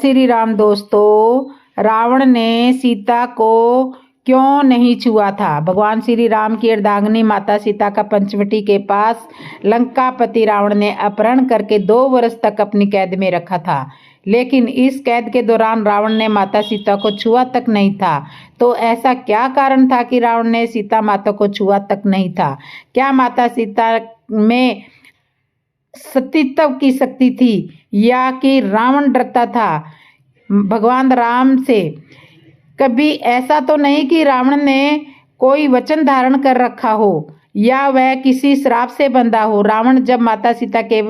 श्री राम दोस्तों, रावण ने सीता को क्यों नहीं छुआ था? भगवान श्री राम की अर्धांगिनी माता सीता का पंचवटी के पास लंकापति रावण ने अपहरण करके 2 वर्ष तक अपनी कैद में रखा था। लेकिन इस कैद के दौरान रावण ने माता सीता को छुआ तक नहीं था। तो ऐसा क्या कारण था कि रावण ने सीता माता को छुआ तक नहीं था? क्या माता सीता में सतीत्व की शक्ति थी या कि रावण डरता था भगवान राम से? कभी ऐसा तो नहीं कि रावण ने कोई वचन धारण कर रखा हो या वह किसी श्राप से बंधा हो। रावण जब माता सीता के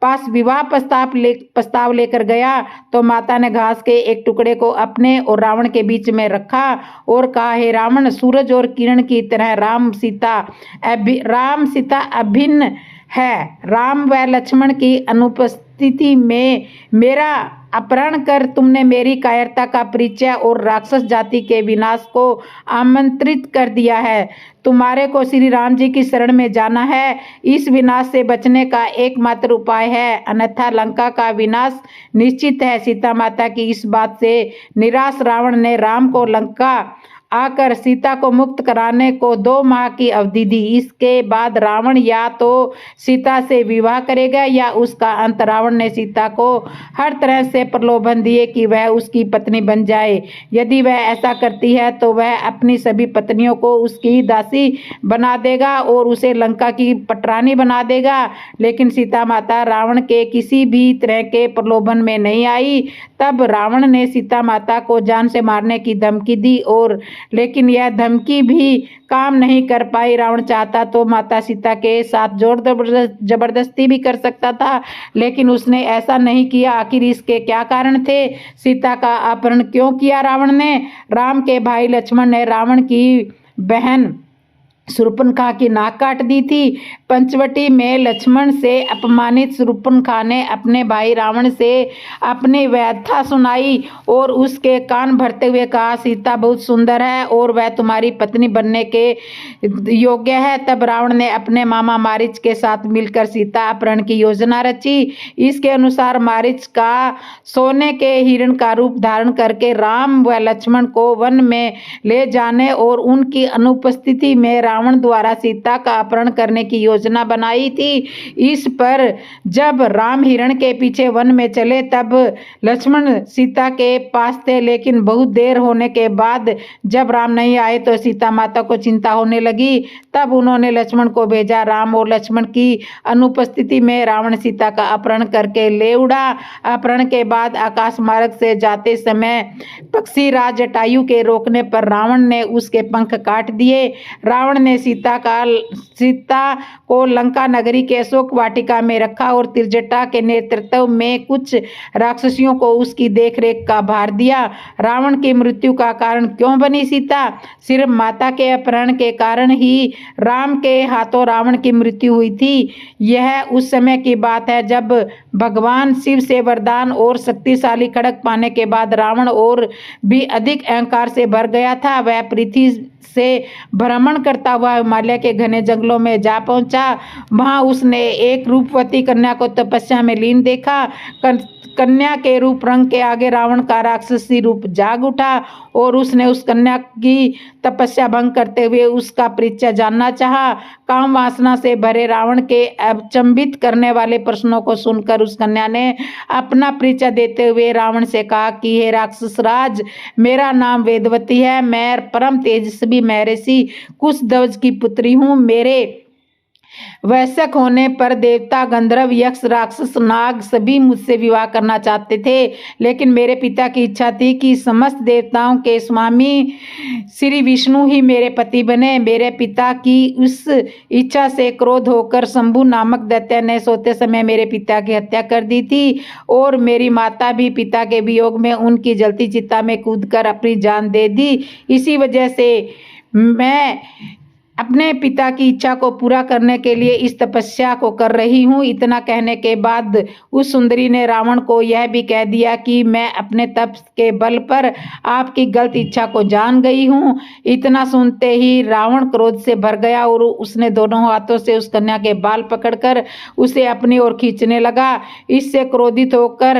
पास विवाह प्रस्ताव लेकर गया तो माता ने घास के एक टुकड़े को अपने और रावण के बीच में रखा और कहा, हे रावण, सूरज और किरण की तरह राम सीता अभिन्न है। राम व लक्ष्मण की अनुपस्थिति में मेरा अपहरण कर तुमने मेरी कायरता का परिचय और राक्षस जाति के विनाश को आमंत्रित कर दिया है। तुम्हारे को श्री राम जी की शरण में जाना है। इस विनाश से बचने का एकमात्र उपाय है, अन्यथा लंका का विनाश निश्चित है। सीता माता की इस बात से निराश रावण ने राम को लंका आकर सीता को मुक्त कराने को 2 माह की अवधि दी। इसके बाद रावण या तो सीता से विवाह करेगा या उसका अंत। रावण ने सीता को हर तरह से प्रलोभन दिए कि वह उसकी पत्नी बन जाए। यदि वह ऐसा करती है तो वह अपनी सभी पत्नियों को उसकी दासी बना देगा और उसे लंका की पटरानी बना देगा। लेकिन सीता माता रावण के किसी भी तरह के प्रलोभन में नहीं आई। तब रावण ने सीता माता को जान से मारने की धमकी दी और लेकिन यह धमकी भी काम नहीं कर पाई। रावण चाहता तो माता सीता के साथ जोर जबरदस्ती भी कर सकता था, लेकिन उसने ऐसा नहीं किया। आखिर इसके क्या कारण थे? सीता का अपहरण क्यों किया रावण ने? राम के भाई लक्ष्मण ने रावण की बहन शूर्पणखा की नाक काट दी थी। पंचवटी में लक्ष्मण से अपमानित शूर्पणखा ने अपने भाई रावण से अपनी व्यथा सुनाई और उसके कान भरते हुए कहा, सीता बहुत सुंदर है और वह तुम्हारी पत्नी बनने के योग्य है। तब रावण ने अपने मामा मारीच के साथ मिलकर सीता अपहरण की योजना रची। इसके अनुसार मारीच का सोने के हिरण का रूप धारण करके राम व लक्ष्मण को वन में ले जाने और उनकी अनुपस्थिति में रावण द्वारा सीता का अपहरण करने की योजना बनाई थी। इस पर जब राम हिरण के पीछे वन में चले तब लक्ष्मण सीता के पास थे, लेकिन बहुत देर होने के बाद जब राम नहीं आए तो सीता माता को चिंता होने लगी। तब उन्होंने लक्ष्मण को भेजा। राम और लक्ष्मण की अनुपस्थिति में रावण सीता का अपहरण करके ले उड़ा। अपहरण के बाद आकाश मार्ग से जाते समय पक्षी राज जटायु के रोकने पर रावण ने उसके पंख काट दिए। रावण ने सीता को लंका नगरी के अशोक वाटिका में रखा और त्रिजटा के नेतृत्व में कुछ राक्षसियों को उसकी देखरेख का भार दिया। रावण की मृत्यु का कारण क्यों बनी सीता? सिर्फ माता के अपहरण के कारण ही राम के हाथों रावण की मृत्यु हुई थी। यह उस समय की बात है जब भगवान शिव से वरदान और शक्तिशाली खड्ग पाने के बाद रावण और भी अधिक अहंकार से भर गया था। वह पृथ्वी से भ्रमण करता हुआ हिमालय के घने जंगलों में जा पहुंचा। वहां उसने एक रूपवती कन्या को तपस्या में लीन देखा। कन्या के रूप रंग के आगे रावण का राक्षसी रूप जाग उठा और उसने उस कन्या की तपस्या भंग करते हुए उसका परिचय जानना चाहा। काम वासना से भरे रावण के अचंभित करने वाले प्रश्नों को सुनकर उस कन्या ने अपना परिचय देते हुए रावण से कहा कि हे राक्षस राज, मेरा नाम वेदवती है। मैं परम तेजस्वी महर्षि कुशध्वज की पुत्री हूँ। मेरे वयस्क होने पर देवता, गंधर्व, यक्ष, राक्षस, नाग सभी मुझसे विवाह करना चाहते थे, लेकिन मेरे पिता की इच्छा थी कि समस्त देवताओं के स्वामी श्री विष्णु ही मेरे पति बने। मेरे पिता की उस इच्छा से क्रोध होकर शंभु नामक दैत्य ने सोते समय मेरे पिता की हत्या कर दी थी और मेरी माता भी पिता के वियोग में उनकी जलती चिता में कूदकर अपनी जान दे दी। इसी वजह से मैं अपने पिता की इच्छा को पूरा करने के लिए इस तपस्या को कर रही हूँ। इतना कहने के बाद उस सुंदरी ने रावण को यह भी कह दिया कि मैं अपने तप के बल पर आपकी गलत इच्छा को जान गई हूँ। इतना सुनते ही रावण क्रोध से भर गया और उसने दोनों हाथों से उस कन्या के बाल पकड़कर उसे अपनी ओर खींचने लगा। इससे क्रोधित होकर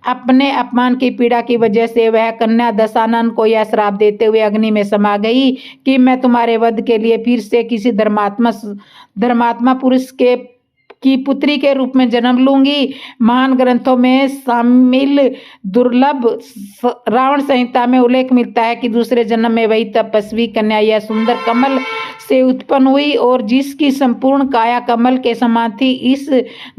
अपने अपमान की पीड़ा की वजह से वह कन्या दशानन को यह श्राप देते हुए अग्नि में समा गई कि मैं तुम्हारे वध के लिए फिर से किसी धर्मात्मा पुरुष की पुत्री के रूप में जन्म लूंगी। महान ग्रंथों में शामिल दुर्लभ रावण संहिता में उल्लेख मिलता है कि दूसरे जन्म में वही तपस्वी कन्या यह सुंदर कमल से उत्पन्न हुई और जिसकी संपूर्ण काया कमल के समान थी। इस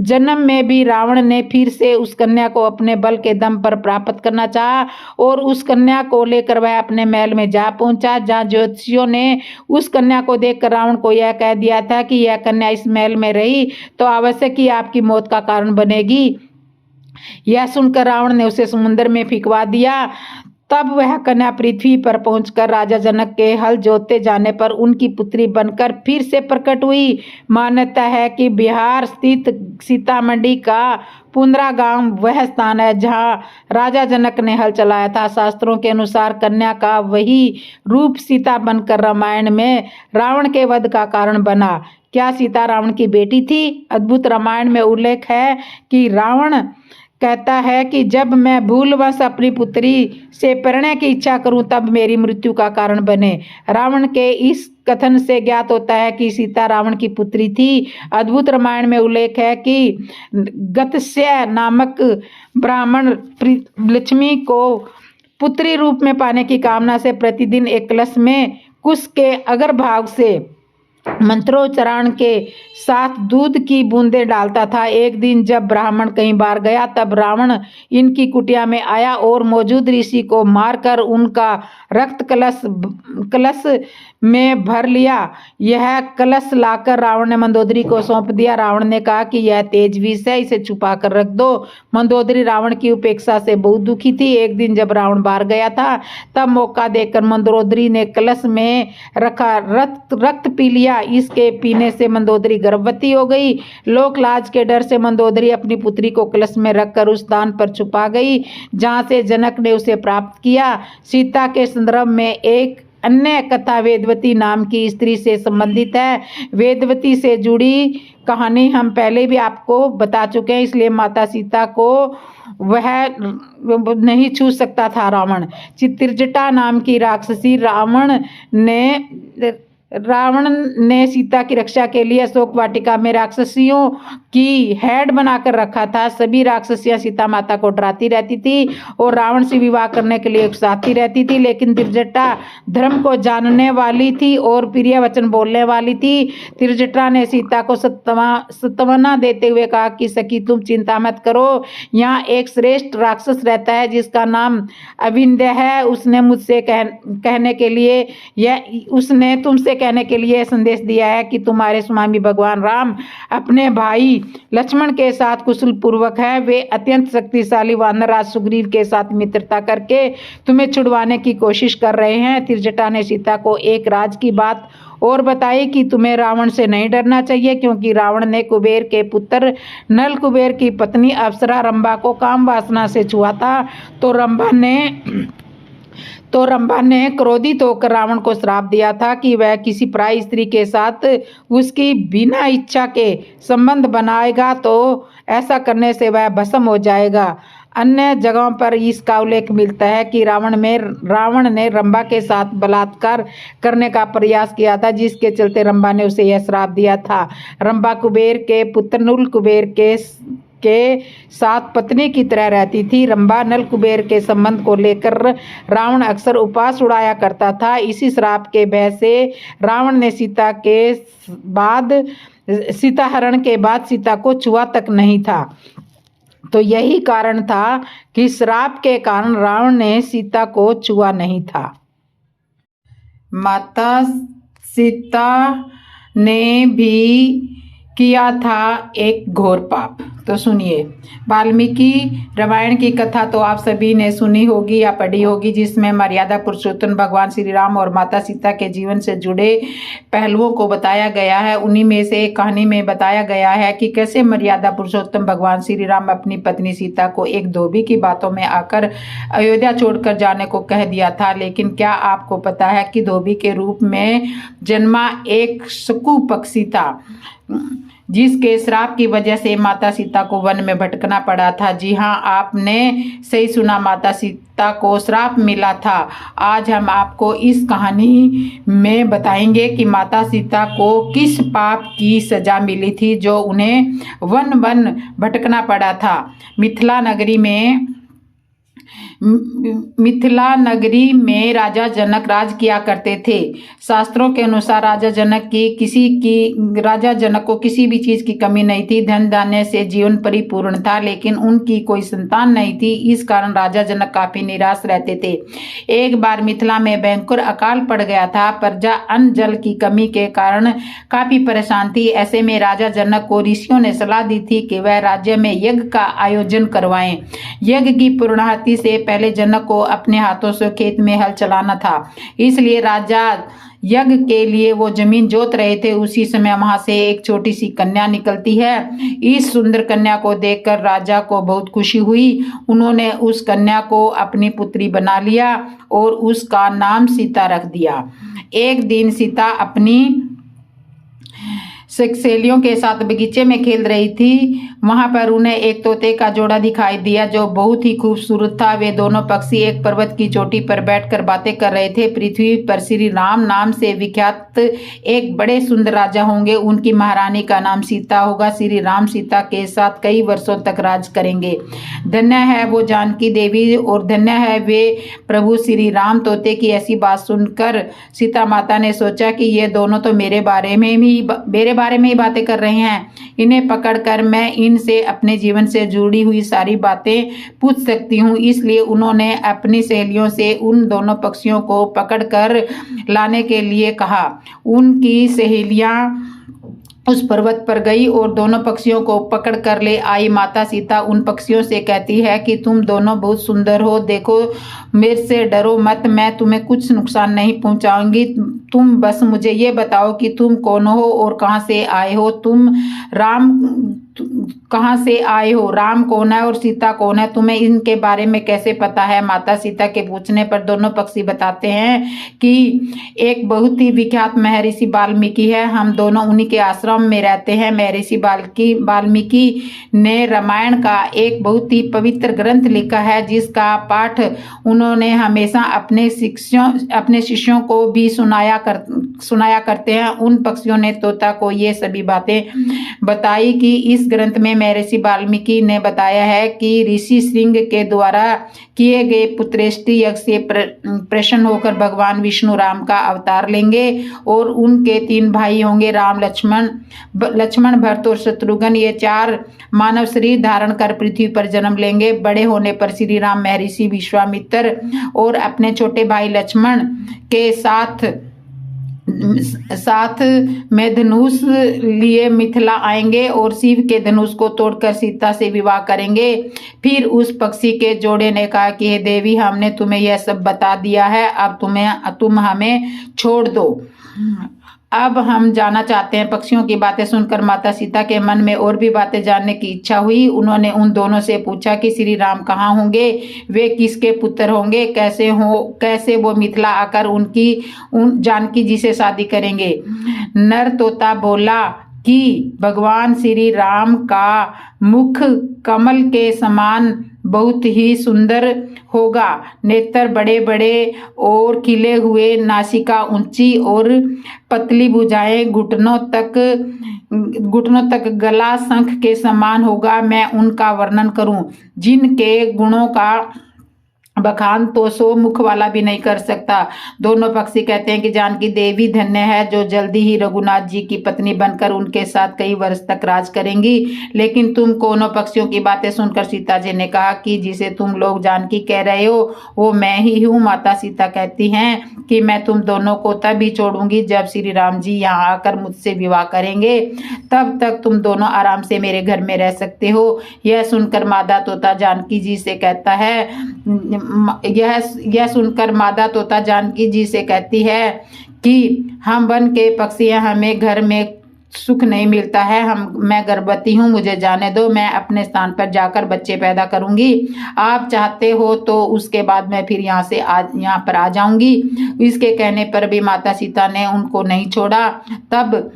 जन्म में भी रावण ने फिर से उस कन्या को अपने बल के दम पर प्राप्त करना चाहा और उस कन्या को लेकर वह अपने महल में जा पहुंचा, जहां ज्योतिषियों ने उस कन्या को देखकर रावण को यह कह दिया था कि यह कन्या इस महल में रही तो आवश्यक ही आपकी मौत का कारण बनेगी। यह सुनकर रावण ने उसे समुद्र में फेंकवा दिया। तब वह कन्या पृथ्वी पर पहुंचकर राजा जनक के हल जोतते जाने पर उनकी पुत्री बनकर फिर से प्रकट हुई। मान्यता है कि बिहार स्थित सीतामढ़ी का पुंदरा गांव वह स्थान है जहां राजा जनक ने हल चलाया था। शास्त्रों के अनुसार कन्या का वही रूप सीता बनकर रामायण में रावण के वध का कारण बना। क्या सीता रावण की बेटी थी? अद्भुत रामायण में उल्लेख है कि रावण कहता है कि जब मैं भूलवश अपनी पुत्री से परिणय की इच्छा करूं तब मेरी मृत्यु का कारण बने। रावण के इस कथन से ज्ञात होता है कि सीता रावण की पुत्री थी। अद्भुत रामायण में उल्लेख है कि गत्स्य नामक ब्राह्मण लक्ष्मी को पुत्री रूप में पाने की कामना से प्रतिदिन एक कलश में कुश के अग्रभाग से मंत्रोच्चारण के साथ दूध की बूंदें डालता था। एक दिन जब ब्राह्मण कहीं बाहर गया तब रावण इनकी कुटिया में आया और मौजूद ऋषि को मारकर उनका रक्त कलश में भर लिया। यह कलश लाकर रावण ने मंदोदरी को सौंप दिया। रावण ने कहा कि यह तेज विष है, इसे छुपा कर रख दो। मंदोदरी रावण की उपेक्षा से बहुत दुखी थी। एक दिन जब रावण बाहर गया था तब मौका देखकर मंदोदरी ने कलश में रखा रक्त पी लिया। इसके पीने से मंदोदरी गर्भवती हो गई। लोक लाज के डर से मंदोदरी अपनी पुत्री को कलश में रखकर उस स्थान पर छुपा गई जहां से जनक ने उसे प्राप्त किया। सीता के संदर्भ में एक अन्य कथा वेदवती नाम की स्त्री से संबंधित है। वेदवती से जुड़ी कहानी हम पहले भी आपको बता चुके हैं, इसलिए माता सीता को वह नहीं छू सकता था रावण। त्रिजटा नाम की राक्षसी रावण ने सीता की रक्षा के लिए अशोक वाटिका में राक्षसियों की हेड बनाकर रखा था। सभी राक्षसियां सीता माता को डराती रहती थी और रावण से विवाह करने के लिए उकसाती रहती थी, लेकिन त्रिजटा धर्म को जानने वाली थी और प्रिय वचन बोलने वाली थी। त्रिजटा ने सीता को सांत्वना देते हुए कहा कि सखी तुम चिंता मत करो, यहाँ एक श्रेष्ठ राक्षस रहता है जिसका नाम अविंध्य है। उसने मुझसे कहने के लिए संदेश दिया है कि तुम्हारे स्वामी भगवान राम अपने भाई लक्ष्मण के साथ कुशल पूर्वक है। वे अत्यंत शक्तिशाली वानर राज सुग्रीव के साथ मित्रता करके तुम्हें छुड़वाने की कोशिश कर रहे हैं। त्रिजटा ने सीता को एक राज की बात और बताई कि तुम्हें रावण से नहीं डरना चाहिए, क्योंकि रावण ने कुबेर के पुत्र नल कुबेर की पत्नी अप्सरा रंभा को काम वासना से छुआ था। तो रंभा ने क्रोधित होकर रावण को श्राप दिया था कि वह किसी पराई स्त्री के साथ उसकी बिना इच्छा के संबंध बनाएगा तो ऐसा करने से वह भस्म हो जाएगा। अन्य जगहों पर इसका उल्लेख मिलता है कि रावण ने रंभा के साथ बलात्कार करने का प्रयास किया था, जिसके चलते रंभा ने उसे यह श्राप दिया था। रंभा कुबेर के पुत्र नल कुबेर के साथ पत्नी की तरह रहती थी। रंभा नल कुबेर के संबंध को लेकर रावण अक्सर उपहास उड़ाया करता था। इसी श्राप के भय से रावण ने सीता हरण के बाद सीता को छुआ तक नहीं था। तो यही कारण था कि श्राप के कारण रावण ने सीता को छुआ नहीं था। माता सीता ने भी किया था एक घोर पाप। तो सुनिए, वाल्मीकि रामायण की कथा तो आप सभी ने सुनी होगी या पढ़ी होगी, जिसमें मर्यादा पुरुषोत्तम भगवान श्री राम और माता सीता के जीवन से जुड़े पहलुओं को बताया गया है। उन्हीं में से एक कहानी में बताया गया है कि कैसे मर्यादा पुरुषोत्तम भगवान श्री राम अपनी पत्नी सीता को एक धोबी की बातों में आकर अयोध्या छोड़कर जाने को कह दिया था। लेकिन क्या आपको पता है कि धोबी के रूप में जन्मा एक शकु पक्षी था, जिसके श्राप की वजह से माता सीता को वन में भटकना पड़ा था। जी हाँ, आपने सही सुना, माता सीता को श्राप मिला था। आज हम आपको इस कहानी में बताएंगे कि माता सीता को किस पाप की सजा मिली थी जो उन्हें वन वन भटकना पड़ा था। मिथिला नगरी में राजा जनक राज किया करते थे। शास्त्रों के अनुसार राजा जनक को किसी भी चीज की कमी नहीं थी। धन धान्य से जीवन परिपूर्ण था, लेकिन उनकी कोई संतान नहीं थी। इस कारण राजा जनक काफी निराश रहते थे। एक बार मिथिला में भयंकर अकाल पड़ गया था। प्रजा अन्न जल की कमी के कारण काफी परेशान थी। ऐसे में राजा जनक को ऋषियों ने सलाह दी थी कि वह राज्य में यज्ञ का आयोजन करवाएं। यज्ञ की पूर्णाहुति से पहले जनक को अपने हाथों से खेत में हल चलाना था, इसलिए राजा यज्ञ के लिए वो जमीन जोत रहे थे। उसी समय वहां से एक छोटी सी कन्या निकलती है। इस सुंदर कन्या को देखकर राजा को बहुत खुशी हुई। उन्होंने उस कन्या को अपनी पुत्री बना लिया और उसका नाम सीता रख दिया। एक दिन सीता अपनी सहेलियों के साथ बगीचे में खेल रही थी। वहां पर उन्हें एक तोते का जोड़ा दिखाई दिया जो बहुत ही खूबसूरत था। वे दोनों पक्षी एक पर्वत की चोटी पर बैठकर बातें कर रहे थे। पृथ्वी पर श्री राम नाम से विख्यात एक बड़े सुंदर राजा होंगे। उनकी महारानी का नाम सीता होगा। श्री राम सीता के साथ कई वर्षों तक राज करेंगे। धन्य है वो जानकी देवी और धन्य है वे प्रभु श्री राम। तोते की ऐसी बात सुनकर सीता माता ने सोचा कि ये दोनों तो मेरे बारे में ही बातें कर रहे हैं। इन्हें पकड़कर मैं इनसे अपने जीवन से जुड़ी हुई सारी बातें पूछ सकती हूँ। इसलिए उन्होंने अपनी सहेलियों से उन दोनों पक्षियों को पकड़कर लाने के लिए कहा। उनकी सहेलियां उस पर्वत पर गई और दोनों पक्षियों को पकड़ कर ले आई। माता सीता उन पक्षियों से कहती है कि तुम दोनों बहुत सुंदर हो, देखो मेरे से डरो मत, मैं तुम्हें कुछ नुकसान नहीं पहुंचाऊंगी। तुम बस मुझे ये बताओ कि तुम कौन हो और कहाँ से आए हो। कहाँ से आए हो, राम कौन है और सीता कौन है, तुम्हें इनके बारे में कैसे पता है। माता सीता के पूछने पर दोनों पक्षी बताते हैं कि एक बहुत ही विख्यात महर्षि वाल्मीकि है, हम दोनों उन्हीं के आश्रम में रहते हैं। महर्षि वाल्मीकि ने रामायण का एक बहुत ही पवित्र ग्रंथ लिखा है, जिसका पाठ उन्होंने हमेशा अपने शिष्यों को भी सुनाया करते हैं। उन पक्षियों ने तोता को ये सभी बातें बताई कि इस ग्रंथ में महर्षि वाल्मीकि ने बताया है कि ऋषि श्रृंग के द्वारा किए गए पुत्रेष्टि यज्ञ से प्रसन्न होकर भगवान विष्णु राम का अवतार लेंगे और उनके 3 भाई होंगे, राम लक्ष्मण भरत और शत्रुघ्न। ये 4 मानव शरीर धारण कर पृथ्वी पर जन्म लेंगे। बड़े होने पर श्री राम महर्षि विश्वामित्र और अपने छोटे भाई लक्ष्मण के साथ में धनुष लिए मिथिला आएंगे और शिव के धनुष को तोड़कर सीता से विवाह करेंगे। फिर उस पक्षी के जोड़े ने कहा कि हे देवी, हमने तुम्हें यह सब बता दिया है, अब तुम हमें छोड़ दो। अब हम जाना चाहते हैं। पक्षियों की बातें सुनकर माता सीता के मन में और भी बातें जानने की इच्छा हुई। उन्होंने उन दोनों से पूछा कि श्री राम कहाँ होंगे, वे किसके पुत्र होंगे, कैसे वो मिथिला आकर उन जानकी जी से शादी करेंगे। नर तोता बोला कि भगवान श्री राम का मुख कमल के समान बहुत ही सुंदर होगा, नेत्र बड़े बड़े और खिले हुए, नासिका ऊंची और पतली भुजाएं, घुटनों तक गला शंख के समान होगा। मैं उनका वर्णन करूं, जिनके गुणों का बखान तो 100 मुख वाला भी नहीं कर सकता। दोनों पक्षी कहते हैं कि जानकी देवी धन्य है जो जल्दी ही रघुनाथ जी की पत्नी बनकर उनके साथ कई वर्ष तक राज करेंगी। लेकिन तुम दोनों पक्षियों की बातें सुनकर सीता जी ने कहा कि जिसे तुम लोग जानकी कह रहे हो वो मैं ही हूँ। माता सीता कहती हैं कि मैं तुम दोनों को तभी छोड़ूंगी जब श्री राम जी यहाँ आकर मुझसे विवाह करेंगे, तब तक तुम दोनों आराम से मेरे घर में रह सकते हो। यह सुनकर मादा तोता जानकी जी से कहता है यह सुनकर मादा तोता जानकी जी से कहती है कि हम वन के पक्षी हैं, हमें घर में सुख नहीं मिलता है। मैं गर्भवती हूँ, मुझे जाने दो, मैं अपने स्थान पर जाकर बच्चे पैदा करूंगी। आप चाहते हो तो उसके बाद मैं फिर यहाँ पर आ जाऊंगी। इसके कहने पर भी माता सीता ने उनको नहीं छोड़ा। तब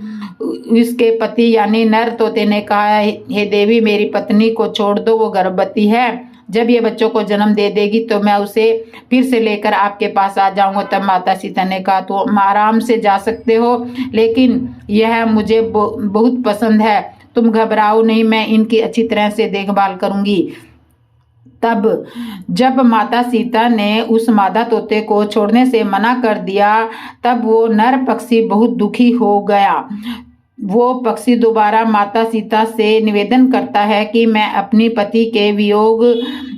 इसके पति यानी नर तोते ने कहा, हे देवी मेरी पत्नी को छोड़ दो, वो गर्भवती है। जब ये बच्चों को जन्म दे देगी तो मैं उसे फिर से लेकर आपके पास आ जाऊंगा। तब माता सीता ने कहा, तो आराम से जा सकते हो, लेकिन यह मुझे बहुत पसंद है, तुम घबराओ नहीं, मैं इनकी अच्छी तरह से देखभाल करूंगी। तब जब माता सीता ने उस मादा तोते को छोड़ने से मना कर दिया, तब वो नर पक्षी बहुत दुखी हो गया। वो पक्षी दोबारा माता सीता से निवेदन करता है कि मैं अपनी पति के वियोग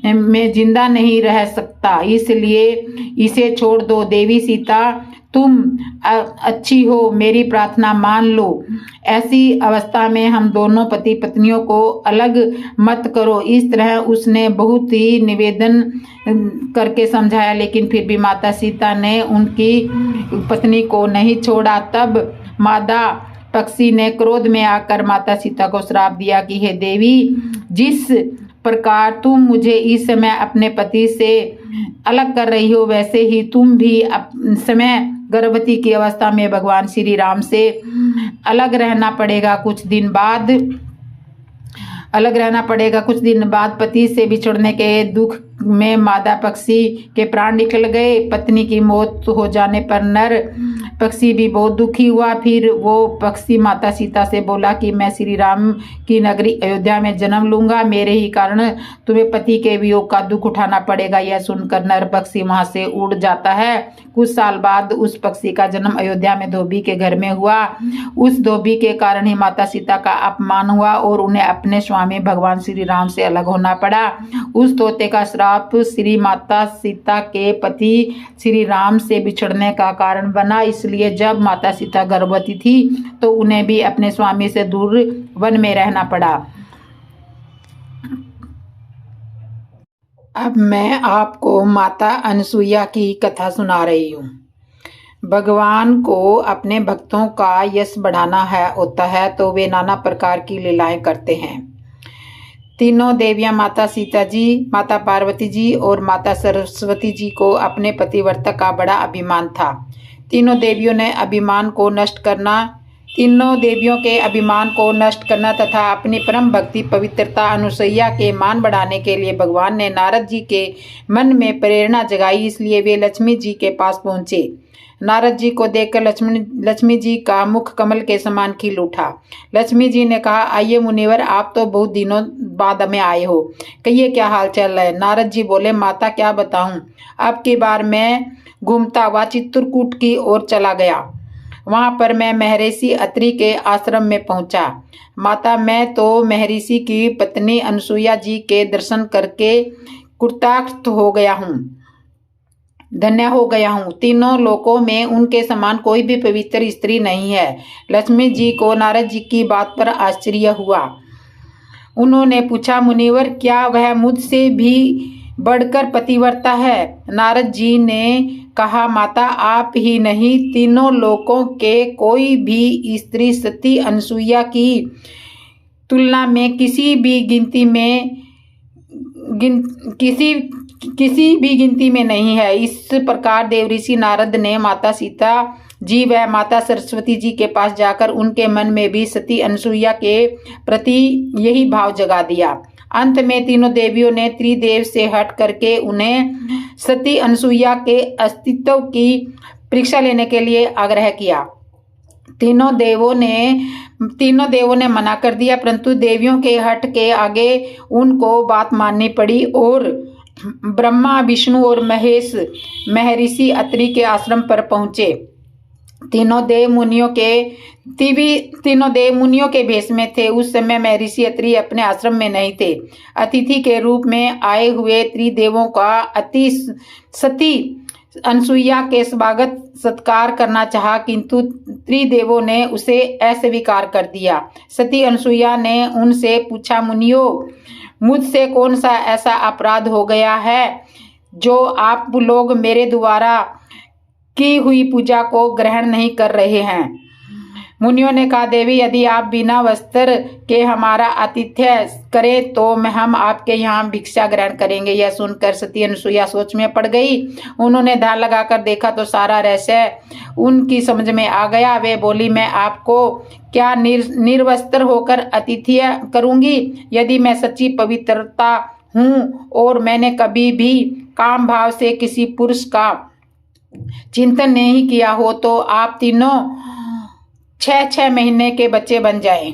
में जिंदा नहीं रह सकता, इसलिए इसे छोड़ दो। देवी सीता तुम अच्छी हो, मेरी प्रार्थना मान लो। ऐसी अवस्था में हम दोनों पति पत्नियों को अलग मत करो। इस तरह उसने बहुत ही निवेदन करके समझाया, लेकिन फिर भी माता सीता ने उनकी पत्नी को नहीं छोड़ा। तब मादा पक्षी ने क्रोध में आकर माता सीता को श्राप दिया कि हे देवी, जिस प्रकार तुम मुझे इस समय अपने पति से अलग कर रही हो, वैसे ही तुम भी समय गर्भवती की अवस्था में भगवान श्री राम से अलग रहना पड़ेगा। कुछ दिन बाद पति से बिछड़ने के दुख में मादा पक्षी के प्राण निकल गए। पत्नी की मौत हो जाने पर नर पक्षी भी बहुत दुखी हुआ। फिर वो पक्षी माता सीता से बोला कि मैं श्री राम की नगरी अयोध्या में जन्म लूंगा, मेरे ही कारण तुम्हें पति के वियोग का दुख उठाना पड़ेगा। यह सुनकर नर पक्षी वहां से उड़ जाता है। कुछ साल बाद उस पक्षी का जन्म अयोध्या में धोबी के घर में हुआ। उस धोबी के कारण ही माता सीता का अपमान हुआ और उन्हें अपने स्वामी भगवान श्री राम से अलग होना पड़ा। उस तोते का श्राप श्री माता सीता के पति श्री राम से बिछड़ने का कारण बना। इसलिए जब माता सीता गर्भवती थी तो उन्हें भी अपने स्वामी से दूर वन में रहना पड़ा। अब मैं आपको माता अनसुईया की कथा सुना रही हूँ। भगवान को अपने भक्तों का यश बढ़ाना होता है तो वे नाना प्रकार की लीलाएं करते हैं। तीनों देवियां माता सीता जी, माता पार्वती जी और माता सरस्वती जी को अपने पतिव्रता का बड़ा अभिमान था। तीनों देवियों के अभिमान को नष्ट करना तथा अपनी परम भक्ति पवित्रता अनसुईया के मान बढ़ाने के लिए भगवान ने नारद जी के मन में प्रेरणा जगाई। इसलिए वे लक्ष्मी जी के पास पहुंचे। नारद जी को देखकर लक्ष्मी जी का मुख कमल के समान खिल उठा। लक्ष्मी जी ने कहा, आइए मुनिवर, आप तो बहुत दिनों बाद में आए हो, कहिए क्या हाल चाल है। नारद जी बोले, माता क्या बताऊं, अब की बार मैं घूमता हुआ चित्रकूट की ओर चला गया। वहां पर मैं महर्षि अत्रि के आश्रम में पहुंचा। माता, मैं तो महर्षि की पत्नी अनसुईया जी के दर्शन करके कृतार्थ हो गया हूँ, धन्य हो गया हूँ। तीनों लोकों में उनके समान कोई भी पवित्र स्त्री नहीं है। लक्ष्मी जी को नारद जी की बात पर आश्चर्य हुआ। उन्होंने पूछा, मुनिवर, क्या वह मुझसे भी बढ़कर पतिव्रता है? नारद जी ने कहा, माता, आप ही नहीं, तीनों लोकों के कोई भी स्त्री सती अनसुईया की तुलना में किसी भी गिनती में नहीं है। इस प्रकार देवऋषि नारद ने माता सीता जी व माता सरस्वती जी के पास जाकर उनके मन में भी सती अनसुईया के प्रति यही भाव जगा दिया। अंत में तीनों देवियों ने त्रिदेव से हट करके उन्हें सती अनसुईया के अस्तित्व की परीक्षा लेने के लिए आग्रह किया। तीनों देवों ने मना कर दिया, परंतु देवियों के हट के आगे उनको बात माननी पड़ी और ब्रह्मा, विष्णु और महेश महर्षि अत्रि के आश्रम पर पहुंचे। तीनों देव मुनियों के भेष में थे। उस समय महर्षि अत्रि अपने आश्रम में नहीं थे। अतिथि के रूप में आए हुए त्रिदेवों का अति सती अनसुईया के स्वागत सत्कार करना चाहा, किंतु त्रिदेवों ने उसे अस्वीकार कर दिया। सती अनसुईया ने उनसे पूछा, मुनियों, मुझसे कौन सा ऐसा अपराध हो गया है जो आप लोग मेरे द्वारा की हुई पूजा को ग्रहण नहीं कर रहे हैं? मुनियों ने कहा, देवी, यदि आप बिना वस्त्र के हमारा आतिथ्य करें तो हम आपके यहाँ भिक्षा ग्रहण करेंगे। यह सुनकर सती अनसुईया सोच में पड़ गई। उन्होंने ध्यान लगाकर देखा तो सारा रहस्य उनकी समझ में आ गया। वे बोली, मैं आपको क्या निर्वस्त्र होकर आतिथ्य करूंगी? यदि मैं सच्ची पवित्रता हूँ और मैंने कभी भी काम भाव से किसी पुरुष का चिंतन नहीं किया हो तो आप तीनों 6 महीने के बच्चे बन जाए।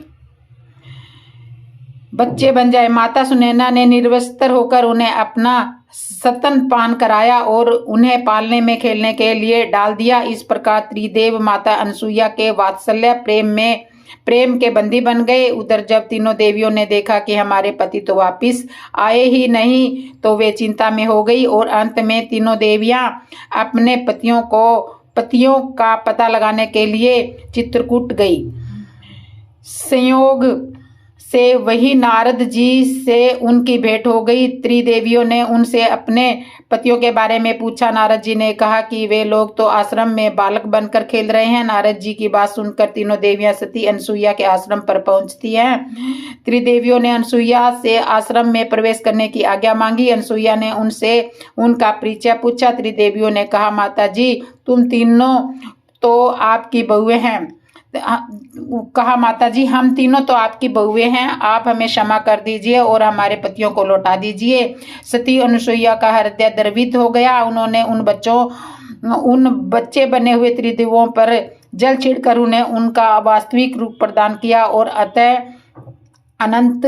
माता सुनैना ने निर्वस्त्र होकर उन्हें अपना स्तन पान कराया और उन्हें पालने में खेलने के लिए डाल दिया। इस प्रकार त्रिदेव माता अनसुईया के वात्सल्य प्रेम के बंदी बन गए। उधर जब तीनों देवियों ने देखा कि हमारे पति तो वापिस आए ही नहीं, तो वे चिंता में हो गई और अंत में तीनों देवियां अपने पतियों का पता लगाने के लिए चित्रकूट गई। संयोग से वही नारद जी से उनकी भेंट हो गई। त्रिदेवियों ने उनसे अपने पतियों के बारे में पूछा। नारद जी ने कहा कि वे लोग तो आश्रम में बालक बनकर खेल रहे हैं। नारद जी की बात सुनकर तीनों देवियां सती अनसुईया के आश्रम पर पहुंचती हैं। त्रिदेवियों ने अनसुईया से आश्रम में प्रवेश करने की आज्ञा मांगी। अनसुईया ने उनसे उनका परिचय पूछा। त्रिदेवियों ने कहा, माता जी, तुम तीनों तो आपकी बहुएं हैं। माता जी, हम तीनों तो आपकी बहुएं हैं। आप हमें क्षमा कर दीजिए और हमारे पतियों को लौटा दीजिए। सती अनसुईया का हृदय द्रवित हो गया। उन्होंने उन बच्चे बने हुए त्रिदेवों पर जल छिड़कर उन्हें उनका वास्तविक रूप प्रदान किया और अतः अनंत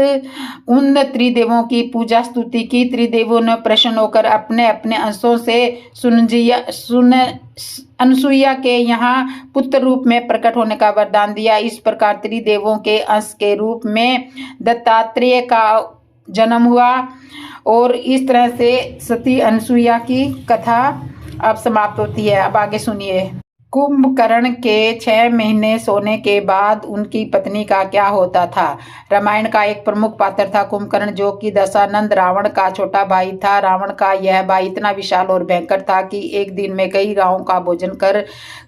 उन त्रिदेवों की पूजा स्तुति की। त्रिदेवों ने प्रसन्न होकर अपने अपने अंशों से अनसुईया के यहाँ पुत्र रूप में प्रकट होने का वरदान दिया। इस प्रकार त्रिदेवों के अंश के रूप में दत्तात्रेय का जन्म हुआ और इस तरह से सती अनसुईया की कथा अब समाप्त होती है। अब आगे सुनिए। कुंभकर्ण के 6 महीने सोने के बाद उनकी पत्नी का क्या होता था। रामायण का एक प्रमुख पात्र था कुंभकर्ण, जो कि दशानंद रावण का छोटा भाई था। रावण का यह भाई इतना विशाल और भयंकर था कि एक दिन में कई गांवों का भोजन कर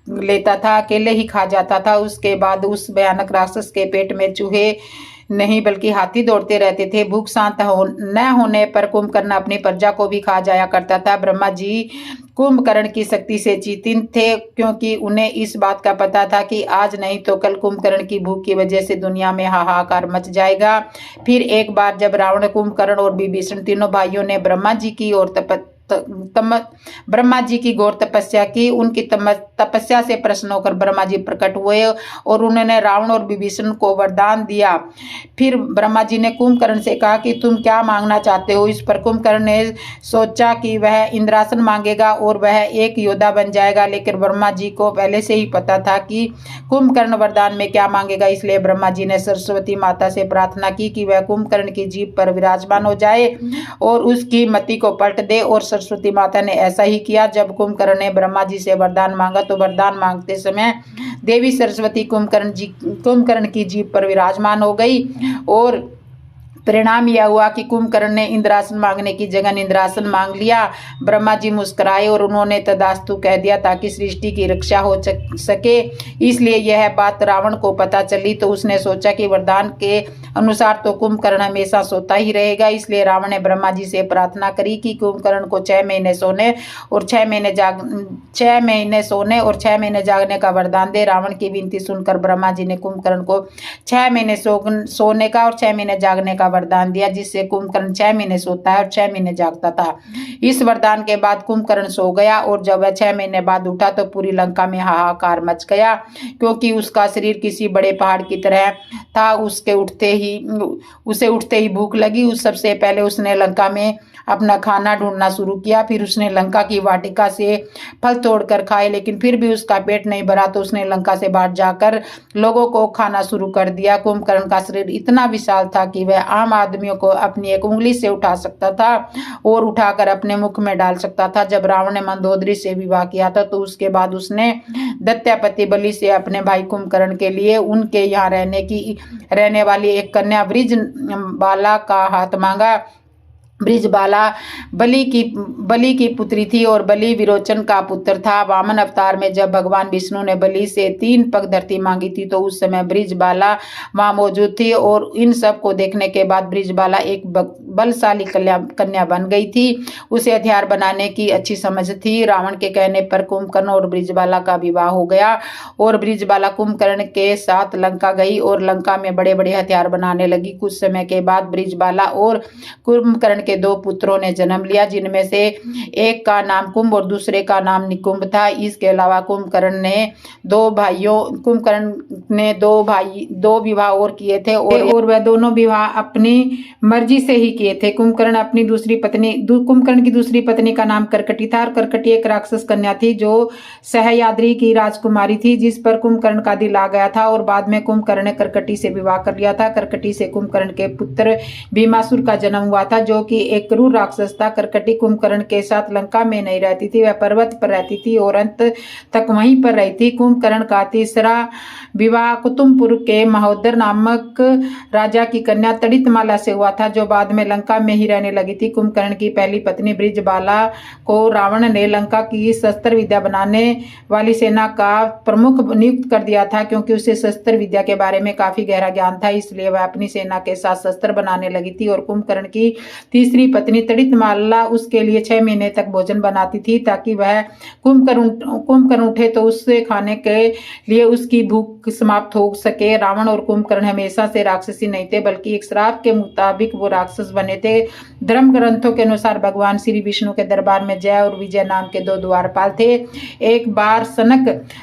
लेता था, अकेले ही खा जाता था। उसके बाद उस भयानक राक्षस के पेट में चूहे नहीं बल्कि हाथी दौड़ते रहते थे। भूख शांत न होने पर कुंभकर्ण अपनी प्रजा को भी खा जाया करता था। ब्रह्मा जी कुंभकर्ण की शक्ति से चिंतित थे, क्योंकि उन्हें इस बात का पता था कि आज नहीं तो कल कुंभकर्ण की भूख की वजह से दुनिया में हाहाकार मच जाएगा। फिर एक बार जब रावण, कुंभकर्ण और विभीषण तीनों भाइयों ने ब्रह्मा जी की घोर तपस्या की, उनकी तपस्या से प्रसन्न होकर ब्रह्मा जी प्रकट हुए और उन्होंने रावण और विभीषण को वरदान दिया। फिर ब्रह्मा जी ने कुंभकर्ण से कहा कि तुम क्या मांगना चाहते हो। इस पर कुंभकर्ण ने सोचा कि वह इंद्रासन मांगेगा और वह एक योद्धा बन जाएगा, लेकिन ब्रह्मा जी को पहले से ही पता था कि कुंभकर्ण वरदान में क्या मांगेगा। इसलिए ब्रह्मा जी ने सरस्वती माता से प्रार्थना की कि वह कुंभकर्ण की जीभ पर विराजमान हो जाए और उसकी मति को पलट दे, और सरस्वती माता ने ऐसा ही किया। जब कुंभकर्ण ने ब्रह्मा जी से वरदान मांगा तो वरदान मांगते समय देवी सरस्वती कुंभकर्ण की जीभ पर विराजमान हो गई और परिणाम यह हुआ कि कुंभकर्ण ने इंद्रासन मांगने की जगह निंद्रासन मांग लिया। ब्रह्मा जी मुस्कुराए और उन्होंने तदास्तु कह दिया ताकि सृष्टि की रक्षा हो सके। इसलिए यह बात रावण को पता चली तो उसने सोचा कि वरदान के अनुसार तो कुंभकर्ण हमेशा सोता ही रहेगा। इसलिए रावण ने ब्रह्मा जी से प्रार्थना करी कि कुंभकर्ण को 6 महीने सोने और 6 महीने जागने का वरदान दे। रावण की विनती सुनकर ब्रह्मा जी ने कुंभकर्ण को 6 महीने सोने का और 6 महीने जागने का वरदान दिया, जिससे कुंभकर्ण 6 महीने सोता है और 6 महीने जागता था। इस वरदान के बाद कुंभकर्ण सो गया और जब वह 6 महीने बाद उठा तो पूरी लंका में हाहाकार मच गया, क्योंकि उसका शरीर किसी बड़े पहाड़ की तरह था। उसे उठते ही भूख लगी। उस सबसे पहले उसने लंका में अपना खाना ढूंढना शुरू किया। फिर उसने लंका की वाटिका से फल तोड़कर खाए, लेकिन फिर भी उसका पेट नहीं भरा तो उसने लंका से बाहर जाकर लोगों को खाना शुरू कर दिया। कुंभकर्ण का शरीर इतना विशाल था कि वह आम आदमियों को अपनी एक उंगली से उठा सकता था और उठाकर अपने मुख में डाल सकता था। जब रावण ने मंदोदरी से विवाह किया था तो उसके बाद उसने दैत्यपति बलि से अपने भाई कुंभकर्ण के लिए उनके यहाँ रहने वाली एक कन्या बृजबाला का हाथ मांगा। बृजबाला बलि की पुत्री थी और बलि विरोचन का पुत्र था। वामन अवतार में जब भगवान विष्णु ने बलि से 3 पग धरती मांगी थी तो उस समय बृजबाला वहां मौजूद थी और इन सब को देखने के बाद बृजबाला एक बलशाली कन्या बन गई थी। उसे हथियार बनाने की अच्छी समझ थी। रावण के कहने पर कुंभकर्ण और बृजबाला का विवाह हो गया और बृजबाला कुंभकर्ण के साथ लंका गई और लंका में बड़े बड़े हथियार बनाने लगी। कुछ समय के बाद बृजबाला और कुंभकर्ण के 2 पुत्रों ने जन्म लिया, जिनमें से एक का नाम कुंभ और दूसरे का नाम निकुंभ था। इसके अलावा कुंभकर्ण ने 2 विवाह और किए थे और वह दोनों विवाह अपनी मर्जी से ही किए थे। कुंभकर्ण की दूसरी पत्नी का नाम करकटी था और करकटी एक राक्षस कन्या थी जो सहयाद्री की राजकुमारी थी, जिस पर कुंभकर्ण का दिल आ गया था और बाद में कुंभकर्ण ने करकटी से विवाह कर लिया था। करकटी से कुंभकर्ण के पुत्र भीमासुर का जन्म हुआ था, जो कि एक क्रूर राक्षस था। करकटी कुंभकर्ण के साथ लंका में नहीं रहती थी, वह पर्वत पर रहती थी और अंत तक वहीं पर रहती। कुंभकर्ण का तीसरा विवाह कुतुमपुर के महोदर नामक राजा की कन्या तड़ितमाला से हुआ था, जो बाद में लंका में ही रहने लगी थी। कुंभकर्ण की पहली पत्नी बृजबाला को रावण ने लंका की शस्त्र विद्या बनाने वाली सेना का प्रमुख नियुक्त कर दिया था, क्योंकि उसे शस्त्र विद्या के बारे में काफी गहरा ज्ञान था। इसलिए वह अपनी सेना के साथ शस्त्र बनाने लगी थी और कुंभकर्ण की तीसरी पत्नी तड़ितमाला उसके लिए 6 महीने तक भोजन बनाती थी, ताकि वह कुंभकर्ण उठे तो उससे खाने के लिए उसकी भूख समाप्त हो सके। रावण और कुंभकर्ण हमेशा से राक्षसी नहीं थे, बल्कि एक श्राप के मुताबिक वो राक्षस बने थे। धर्म ग्रंथों के अनुसार भगवान श्री विष्णु के दरबार में जय और विजय नाम के 2 द्वारपाल थे। एक बार सनातन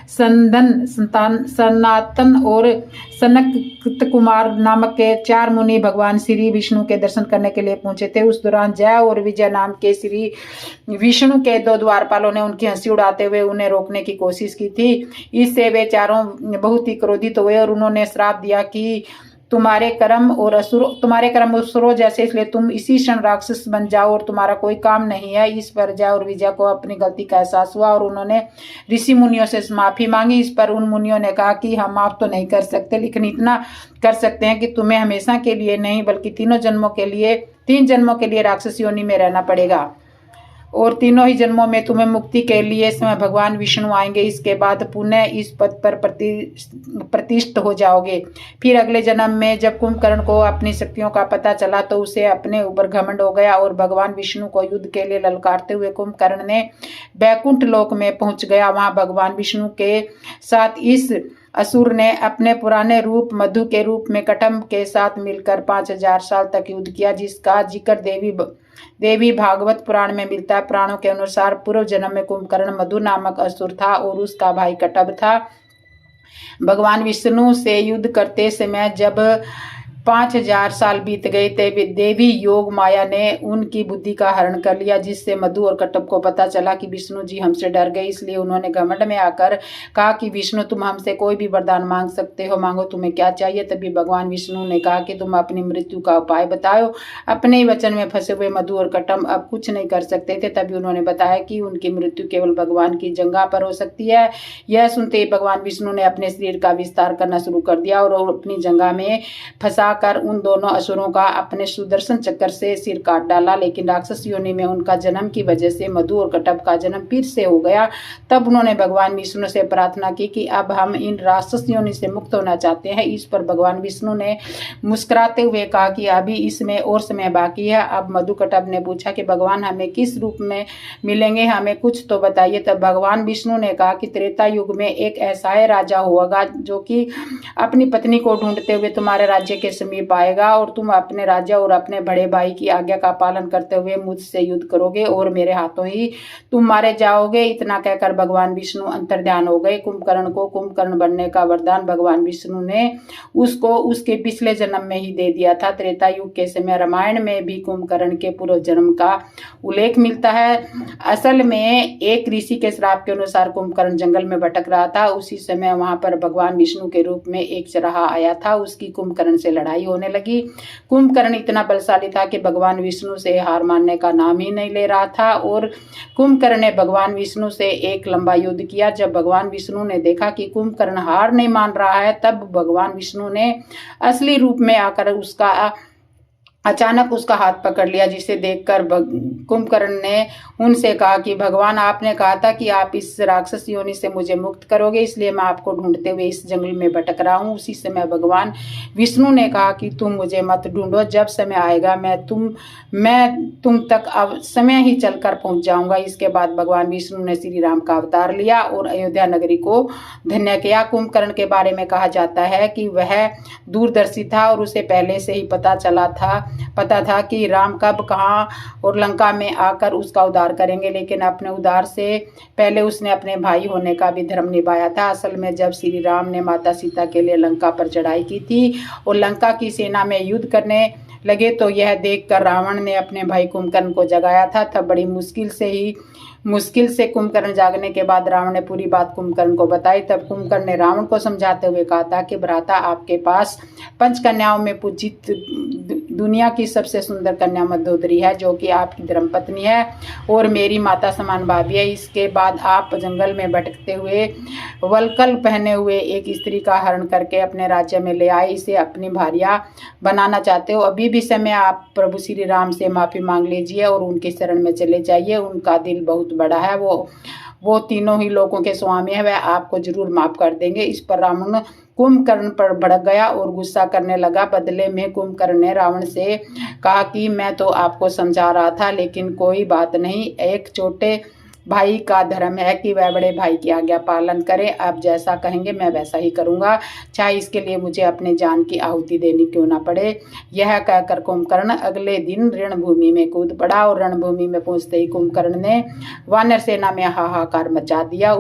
और सनक कुमार नामक के 4 मुनि भगवान श्री विष्णु के दर्शन करने के लिए पहुंचे थे। उस दौरान जय और विजय नाम के श्री विष्णु के 2 द्वारपालों ने उनकी हंसी उड़ाते हुए उन्हें रोकने की कोशिश की थी। इससे वे चारों बहुत ही क्रोधित हुए और उन्होंने श्राप दिया कि तुम्हारे कर्म असुरों जैसे, इसलिए तुम इसी क्षण राक्षस बन जाओ और तुम्हारा कोई काम नहीं है। इस पर जय और विजय को अपनी गलती का एहसास हुआ और उन्होंने ऋषि मुनियों से माफी मांगी। इस पर उन मुनियों ने कहा कि हम माफ तो नहीं कर सकते, लेकिन इतना कर सकते हैं कि तुम्हें हमेशा के लिए नहीं बल्कि 3 जन्मों के लिए राक्षस योनि में रहना पड़ेगा और 3 ही जन्मों में तुम्हें मुक्ति के लिए समय भगवान विष्णु आएंगे। इसके बाद पुनः इस पद पर प्रतिष्ठित हो जाओगे। फिर अगले जन्म में जब कुंभकर्ण को अपनी शक्तियों का पता चला तो उसे अपने ऊपर घमंड हो गया और भगवान विष्णु को युद्ध के लिए ललकारते हुए कुंभकर्ण ने बैकुंठ लोक में पहुंच गया। वहां भगवान विष्णु के साथ इस असुर ने अपने पुराने रूप मधु के रूप में कटम के साथ मिलकर 5000 साल तक युद्ध किया, जिसका जिक्र देवी भागवत पुराण में मिलता है। पुराणों के अनुसार पूर्व जन्म में कुंभकर्ण मधु नामक असुर था और उसका भाई कटब था। भगवान विष्णु से युद्ध करते समय जब 5000 साल बीत गए तब देवी योग माया ने उनकी बुद्धि का हरण कर लिया, जिससे मधु और कटब को पता चला कि विष्णु जी हमसे डर गए। इसलिए उन्होंने घमंड में आकर कहा कि विष्णु तुम हमसे कोई भी वरदान मांग सकते हो, मांगो तुम्हें क्या चाहिए। तभी भगवान विष्णु ने कहा कि तुम अपनी मृत्यु का उपाय बताओ। अपने ही वचन में फंसे हुए मधु और कटब अब कुछ नहीं कर सकते थे। तभी उन्होंने बताया कि उनकी मृत्यु केवल भगवान की जंघा पर हो सकती है। यह सुनते ही भगवान विष्णु ने अपने शरीर का विस्तार करना शुरू कर दिया और अपनी जंघा में फंसा कर उन दोनों असुरों का अपने सुदर्शन चक्कर से सिर काट डाला। लेकिन राक्षस योनि में उनका जन्म की वजह से मधु और कटब का जन्म फिर से हो गया। तब उन्होंने भगवान विष्णु से प्रार्थना की कि अब हम इन राक्षस योनि से मुक्त होना चाहते हैं। इस पर भगवान विष्णु ने मुस्कुराते हुए कहा कि अभी इसमें और समय बाकी है। अब मधु कटब ने पूछा कि भगवान हमें किस रूप में मिलेंगे, हमें कुछ तो बताइए। तब भगवान विष्णु ने कहा कि त्रेता युग में एक ऐसा राजा होगा जो कि अपनी पत्नी को ढूंढते हुए तुम्हारे राज्य के समीप आएगा और तुम अपने राजा और अपने बड़े भाई की आज्ञा का पालन करते हुए मुझसे युद्ध करोगे और मेरे हाथों ही तुम मारे जाओगे। इतना कहकर भगवान विष्णु अंतर्ध्यान हो गए। कुंभकर्ण को कुंभकर्ण बनने का वरदान भगवान विष्णु ने उसको उसके पिछले जन्म में ही दे दिया था। त्रेता युग के समय रामायण में भी कुंभकर्ण के पूर्व जन्म का उल्लेख मिलता है। असल में एक ऋषि के श्राप के अनुसार कुंभकर्ण जंगल में भटक रहा था। उसी समय वहां पर भगवान विष्णु के रूप में एक चरहा आया था। उसकी कुंभकर्ण से लड़ाई होने लगी। कुंभकर्ण इतना बलशाली था कि भगवान विष्णु से हार मानने का नाम ही नहीं ले रहा था और कुंभकर्ण ने भगवान विष्णु से एक लंबा युद्ध किया। जब भगवान विष्णु ने देखा कि कुंभकर्ण हार नहीं मान रहा है, तब भगवान विष्णु ने असली रूप में आकर अचानक उसका हाथ पकड़ लिया, जिसे देखकर कुंभकर्ण ने उनसे कहा कि भगवान, आपने कहा था कि आप इस राक्षस योनि से मुझे मुक्त करोगे, इसलिए मैं आपको ढूंढते हुए इस जंगल में भटक रहा हूँ। उसी समय भगवान विष्णु ने कहा कि तुम मुझे मत ढूंढो, जब समय आएगा मैं तुम तक अब समय ही चलकर पहुंच जाऊंगा। इसके बाद भगवान विष्णु ने श्री राम का अवतार लिया और अयोध्या नगरी को धन्य किया। कुंभकर्ण के बारे में कहा जाता है कि वह दूरदर्शी था और उसे पहले से ही पता था कि राम कब, कहाँ और लंका में आकर उसका उद्धार करेंगे, लेकिन अपने उद्धार से पहले उसने अपने भाई होने का भी धर्म निभाया था। असल में जब श्री राम ने माता सीता के लिए लंका पर चढ़ाई की थी और लंका की सेना में युद्ध करने लगे, तो यह देखकर रावण ने अपने भाई कुंभकर्ण को जगाया था। तब बड़ी मुश्किल से कुंभकर्ण जागने के बाद रावण ने पूरी बात कुंभकर्ण को बताई। तब कुंभकर्ण ने रावण को समझाते हुए कहा था कि भ्राता, आपके पास 5 कन्याओं में पूजित दुनिया की सबसे सुंदर कन्या मंदोदरी है, जो कि आपकी धर्मपत्नी है और मेरी माता समान भाभी है। इसके बाद आप जंगल में भटकते हुए वलकल पहने हुए एक स्त्री का हरण करके अपने राज्य में ले आए, इसे अपनी भार्या बनाना चाहते हो। अभी भी समय, आप प्रभु श्री राम से माफी मांग लीजिए और उनके शरण में चले जाइए। उनका दिल बहुत बड़ा है, वो तीनों ही लोगों के स्वामी है, वह आपको जरूर माफ कर देंगे। इस पर रावण कुंभकर्ण पर भड़क गया और गुस्सा करने लगा। बदले में कुंभकर्ण ने रावण से कहा कि मैं तो आपको समझा रहा था, लेकिन कोई बात नहीं, एक छोटे भाई का धर्म है कि वह बड़े भाई की आज्ञा पालन करे। आप जैसा कहेंगे मैं वैसा ही करूंगा, चाहे इसके लिए मुझे अपने जान की आहुति देनी क्यों ना पड़े। यह कहकर कुंभकर्ण अगले दिन रणभूमि में कूद पड़ा और रणभूमि में पहुंचते ही कुंभकर्ण ने वानर सेना में हाहाकार मचा दिया।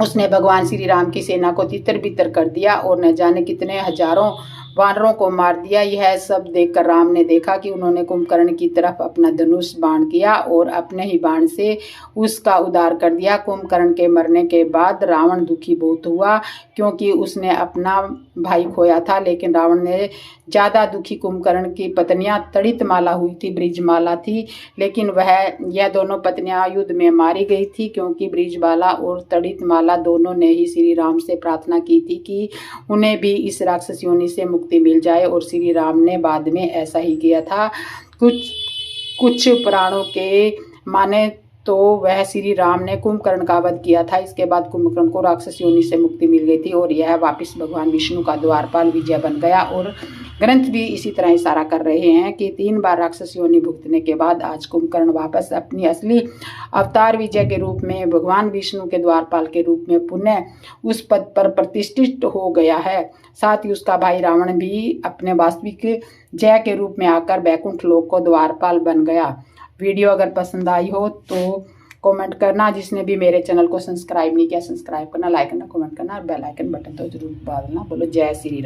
उसने भगवान श्री राम की सेना को तितर बितर कर दिया और न जाने कितने हजारों वानरों को मार दिया। यह सब देखकर राम ने देखा कि उन्होंने कुंभकर्ण की तरफ अपना धनुष बाण किया और अपने ही बाण से उसका उद्धार कर दिया। कुंभकर्ण के मरने के बाद रावण दुखी बहुत हुआ, क्योंकि उसने अपना भाई खोया था। लेकिन रावण ने ज्यादा दुखी कुंभकर्ण की पत्नियां तड़ितमाला हुई थी, बृजमाला थी, लेकिन यह दोनों पत्नियां युद्ध में मारी गई थी, क्योंकि बृजबाला और तड़ितमाला दोनों ने ही श्री राम से प्रार्थना की थी कि उन्हें भी इस राक्षस योनि से मुक्ति मिल जाए, और श्री राम ने बाद में ऐसा ही किया था। कुछ पुराणों के माने तो वह श्री राम ने कुंभकर्ण का वध किया था। इसके बाद कुंभकर्ण को राक्षस योनि से मुक्ति मिल गई थी और यह वापस भगवान विष्णु का द्वारपाल विजय बन गया। और ग्रंथ भी इसी तरह इशारा कर रहे हैं कि 3 बार राक्षस योनि भुगतने के बाद आज कुंभकर्ण वापस अपनी असली अवतार विजय के रूप में भगवान विष्णु के द्वारपाल के रूप में पुनः उस पद पर प्रतिष्ठित हो गया है। साथ ही उसका भाई रावण भी अपने वास्तविक जय के रूप में आकर बैकुंठ लोक को द्वारपाल बन गया। वीडियो अगर पसंद आई हो तो कमेंट करना। जिसने भी मेरे चैनल को सब्सक्राइब नहीं किया, सब्सक्राइब करना, लाइक करना, कमेंट करना और बेल आइकन बटन तो जरूर दबा देना। बोलो जय श्री राम।